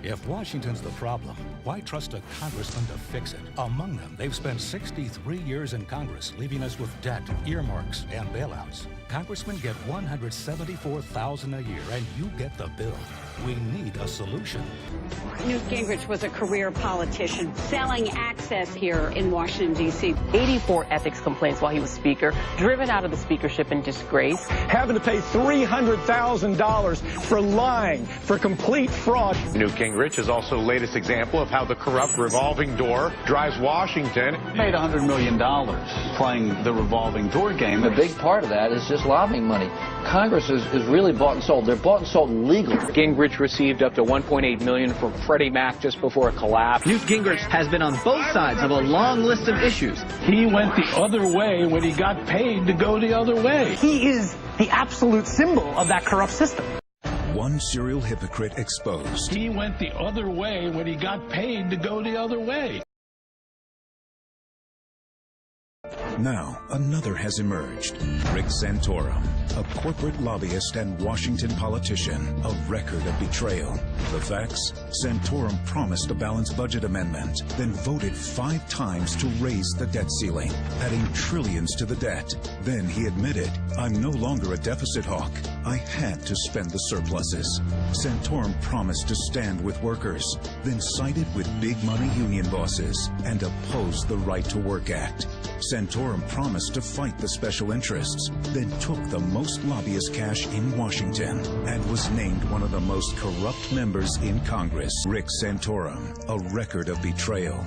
If Washington's the problem, why trust a congressman to fix it? Among them, they've spent 63 years in Congress, leaving us with debt, earmarks, and bailouts. Congressmen get $174,000 a year, and you get the bill. We need a solution. Newt Gingrich was a career politician selling access here in Washington, D.C. 84 ethics complaints while he was Speaker, driven out of the speakership in disgrace. Having to pay $300,000 for lying, for complete fraud. Newt Gingrich is also the latest example of how the corrupt revolving door drives Washington. Made $100 million playing the revolving door game. A big part of that is just lobbying money. Congress is really bought and sold. They're bought and sold legally. Gingrich received up to $1.8 million from Freddie Mac just before a collapse. Newt Gingrich has been on both sides of a long list of issues. He went the other way when he got paid to go the other way. He is the absolute symbol of that corrupt system. One serial hypocrite exposed. He went the other way when he got paid to go the other way. Now, another has emerged. Rick Santorum, a corporate lobbyist and Washington politician, a record of betrayal. The facts? Santorum promised a balanced budget amendment, then voted 5 times to raise the debt ceiling, adding trillions to the debt. Then he admitted, I'm no longer a deficit hawk. I had to spend the surpluses. Santorum promised to stand with workers, then sided with big money union bosses and opposed the Right to Work Act. Santorum promised to fight the special interests, then took the most lobbyist cash in Washington and was named one of the most corrupt members in Congress. Rick Santorum, a record of betrayal.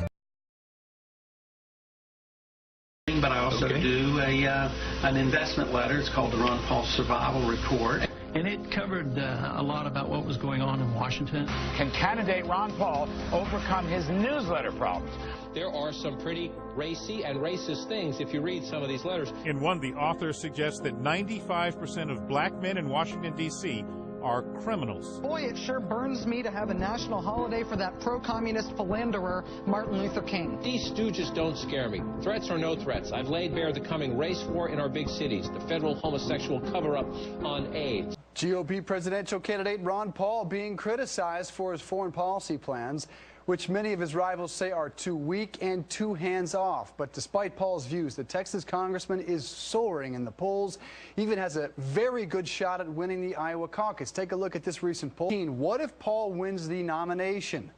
But I also do an investment letter. It's called the Ron Paul Survival Report. And it covered a lot about what was going on in Washington. Can candidate Ron Paul overcome his newsletter problems? There are some pretty racy and racist things if you read some of these letters. In one, the author suggests that 95% of black men in Washington, D.C. are criminals. Boy, it sure burns me to have a national holiday for that pro-communist philanderer, Martin Luther King. These stooges don't scare me. Threats or no threats, I've laid bare the coming race war in our big cities, the federal homosexual cover-up on AIDS. GOP presidential candidate Ron Paul being criticized for his foreign policy plans, which many of his rivals say are too weak and too hands-off. But despite Paul's views, the Texas congressman is soaring in the polls, even has a very good shot at winning the Iowa caucus. Take a look at this recent poll. What if Paul wins the nomination?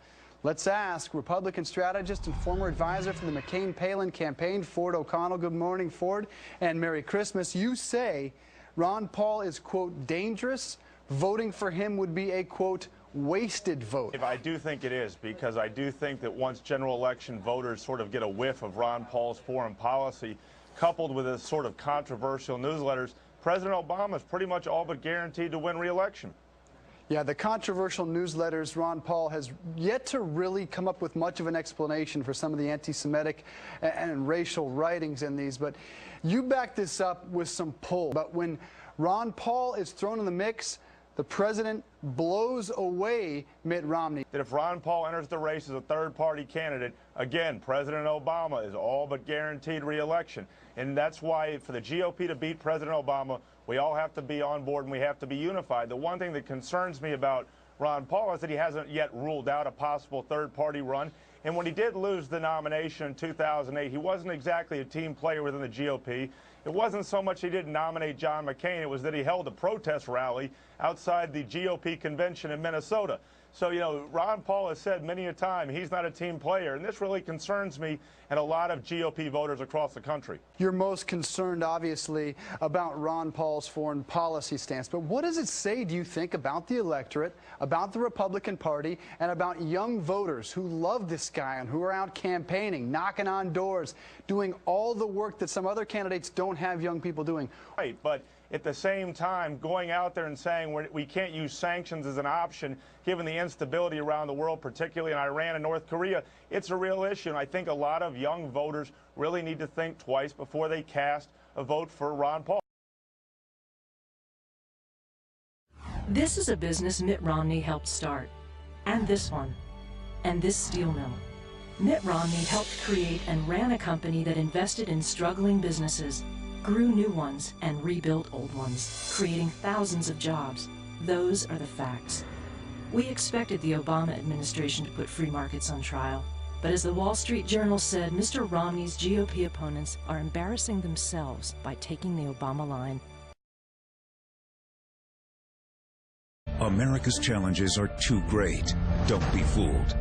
Let's ask Republican strategist and former advisor for the McCain-Palin campaign, Ford O'Connell. Good morning, Ford, and Merry Christmas. You say Ron Paul is, quote, dangerous. Voting for him would be a, quote, wasted vote. I do think it is, because I do think that once general election voters sort of get a whiff of Ron Paul's foreign policy, coupled with his sort of controversial newsletters, President Obama is pretty much all but guaranteed to win re-election. Yeah, the controversial newsletters, Ron Paul has yet to really come up with much of an explanation for some of the anti-Semitic and racial writings in these, but you back this up with some pull. But when Ron Paul is thrown in the mix, the president blows away Mitt Romney. That if Ron Paul enters the race as a third-party candidate, again, President Obama is all but guaranteed re-election. And that's why for the GOP to beat President Obama, we all have to be on board and we have to be unified. The one thing that concerns me about Ron Paul is that he hasn't yet ruled out a possible third-party run. And when he did lose the nomination in 2008, he wasn't exactly a team player within the GOP. It wasn't so much he didn't nominate John McCain, it was that he held a protest rally outside the GOP convention in Minnesota. So, you know, Ron Paul has said many a time he's not a team player, and this really concerns me and a lot of GOP voters across the country. You're most concerned, obviously, about Ron Paul's foreign policy stance. But what does it say, do you think, about the electorate, about the Republican Party, and about young voters who love this guy and who are out campaigning, knocking on doors, doing all the work that some other candidates don't have young people doing? Right, but at the same time, going out there and saying we can't use sanctions as an option, given the instability around the world, particularly in Iran and North Korea, it's a real issue. And I think a lot of young voters really need to think twice before they cast a vote for Ron Paul. This is a business Mitt Romney helped start. And this one. And this steel mill. Mitt Romney helped create and ran a company that invested in struggling businesses, grew new ones, and rebuilt old ones, creating thousands of jobs. Those are the facts. We expected the Obama administration to put free markets on trial. But as the Wall Street Journal said, Mr. Romney's GOP opponents are embarrassing themselves by taking the Obama line. America's challenges are too great. Don't be fooled.